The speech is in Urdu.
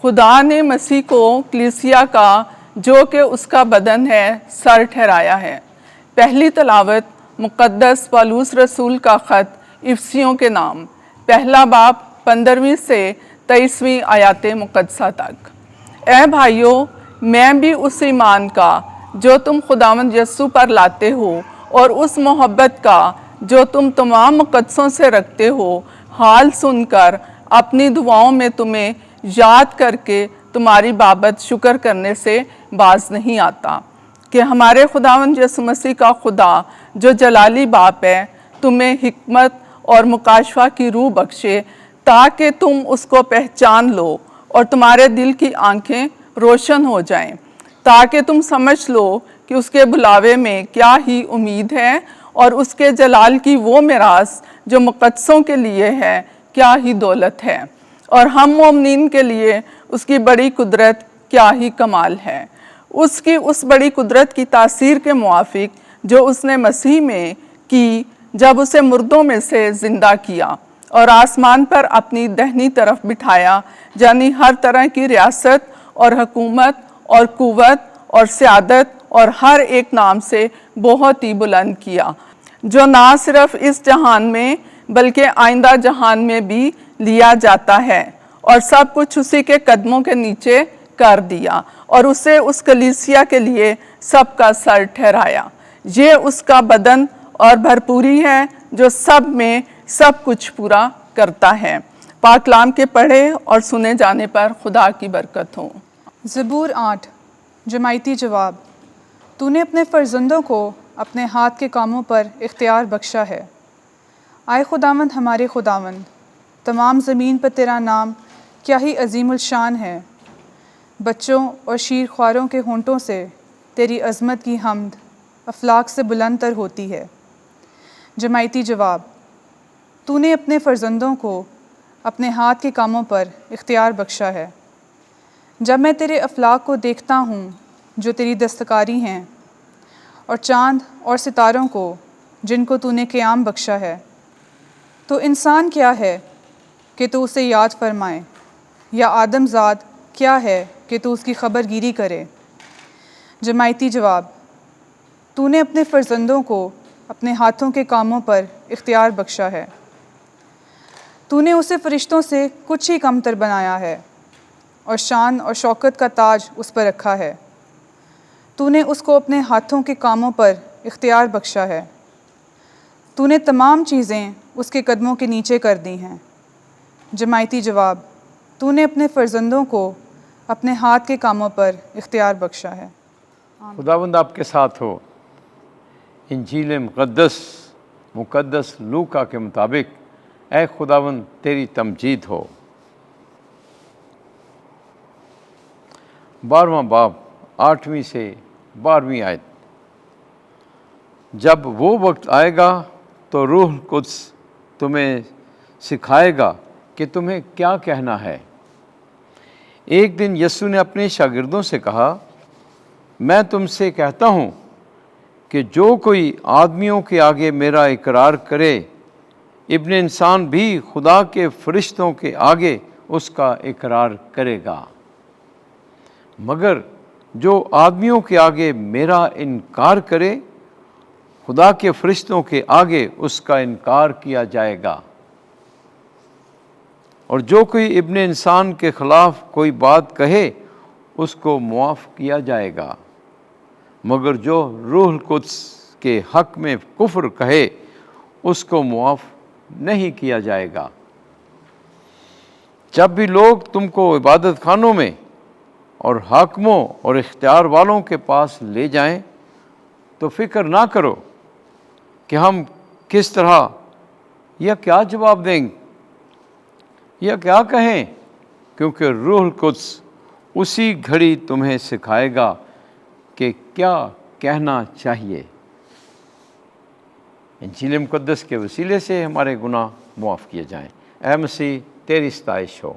خدا نے مسیح کو کلیسیا کا جو کہ اس کا بدن ہے سر ٹھہرایا ہے۔ پہلی تلاوت مقدس پالوس رسول کا خط افسیوں کے نام، پہلا باب 15ویں سے 23ویں آیات مقدسہ تک۔ اے بھائیو، میں بھی اس ایمان کا جو تم خداوند یسوع پر لاتے ہو اور اس محبت کا جو تم تمام مقدسوں سے رکھتے ہو، حال سن کر اپنی دعاؤں میں تمہیں یاد کر کے تمہاری بابت شکر کرنے سے باز نہیں آتا کہ ہمارے خداوند یسوع مسیح کا خدا جو جلالی باپ ہے تمہیں حکمت اور مکاشفہ کی روح بخشے تاکہ تم اس کو پہچان لو اور تمہارے دل کی آنکھیں روشن ہو جائیں، تاکہ تم سمجھ لو کہ اس کے بلاوے میں کیا ہی امید ہے اور اس کے جلال کی وہ میراث جو مقدسوں کے لیے ہے کیا ہی دولت ہے، اور ہم مومنین کے لیے اس کی بڑی قدرت کیا ہی کمال ہے۔ اس کی اس بڑی قدرت کی تاثیر کے موافق جو اس نے مسیح میں کی جب اسے مردوں میں سے زندہ کیا اور آسمان پر اپنی دہنی طرف بٹھایا، یعنی ہر طرح کی ریاست اور حکومت اور قوت اور سیادت اور ہر ایک نام سے بہت ہی بلند کیا، جو نہ صرف اس جہان میں بلکہ آئندہ جہان میں بھی لیا جاتا ہے، اور سب کچھ اسی کے قدموں کے نیچے کر دیا اور اسے اس کلیسیا کے لیے سب کا سر ٹھہرایا۔ یہ اس کا بدن اور بھرپوری ہے جو سب میں سب کچھ پورا کرتا ہے۔ پاک کلام کے پڑھے اور سنے جانے پر خدا کی برکت ہو۔ زبور 8 جماعتی جواب۔ تو نے اپنے فرزندوں کو اپنے ہاتھ کے کاموں پر اختیار بخشا ہے۔ آئے خداوند ہمارے خداوند، تمام زمین پر تیرا نام کیا ہی عظیم الشان ہے۔ بچوں اور شیر خواروں کے ہونٹوں سے تیری عظمت کی حمد افلاک سے بلند تر ہوتی ہے۔ جماعتی جواب۔ تو نے اپنے فرزندوں کو اپنے ہاتھ کے کاموں پر اختیار بخشا ہے۔ جب میں تیرے افلاک کو دیکھتا ہوں جو تیری دستکاری ہیں، اور چاند اور ستاروں کو جن کو تو نے قیام بخشا ہے، تو انسان کیا ہے کہ تو اسے یاد فرمائے، یا آدم زاد کیا ہے کہ تو اس کی خبر گیری کرے۔ جماعتی جواب۔ تو نے اپنے فرزندوں کو اپنے ہاتھوں کے کاموں پر اختیار بخشا ہے۔ تو نے اسے فرشتوں سے کچھ ہی کم تر بنایا ہے، اور شان اور شوکت کا تاج اس پر رکھا ہے۔ تو نے اس کو اپنے ہاتھوں کے کاموں پر اختیار بخشا ہے۔ تو نے تمام چیزیں اس کے قدموں کے نیچے کر دی ہیں۔ جماعتی جواب۔ تو نے اپنے فرزندوں کو اپنے ہاتھ کے کاموں پر اختیار بخشا ہے۔ خداوند آپ کے ساتھ ہو۔ انجیل مقدس لوکا کے مطابق اے خداوند تیری تمجید ہو۔ 12واں باب 8ویں سے 12ویں آیت۔ جب وہ وقت آئے گا تو روح القدس تمہیں سکھائے گا کہ تمہیں کیا کہنا ہے۔ ایک دن یسوع نے اپنے شاگردوں سے کہا، میں تم سے کہتا ہوں کہ جو کوئی آدمیوں کے آگے میرا اقرار کرے، ابن انسان بھی خدا کے فرشتوں کے آگے اس کا اقرار کرے گا۔ مگر جو آدمیوں کے آگے میرا انکار کرے، خدا کے فرشتوں کے آگے اس کا انکار کیا جائے گا۔ اور جو کوئی ابن انسان کے خلاف کوئی بات کہے، اس کو معاف کیا جائے گا، مگر جو روح القدس کے حق میں کفر کہے، اس کو معاف نہیں کیا جائے گا۔ جب بھی لوگ تم کو عبادت خانوں میں اور حاکموں اور اختیار والوں کے پاس لے جائیں تو فکر نہ کرو کہ ہم کس طرح یا کیا جواب دیں یا کیا کہیں، کیونکہ روح القدس اسی گھڑی تمہیں سکھائے گا کہ کیا کہنا چاہیے۔ انجیل مقدس کے وسیلے سے ہمارے گناہ معاف کیے جائیں۔ اے مسیح تیری ستائش ہو۔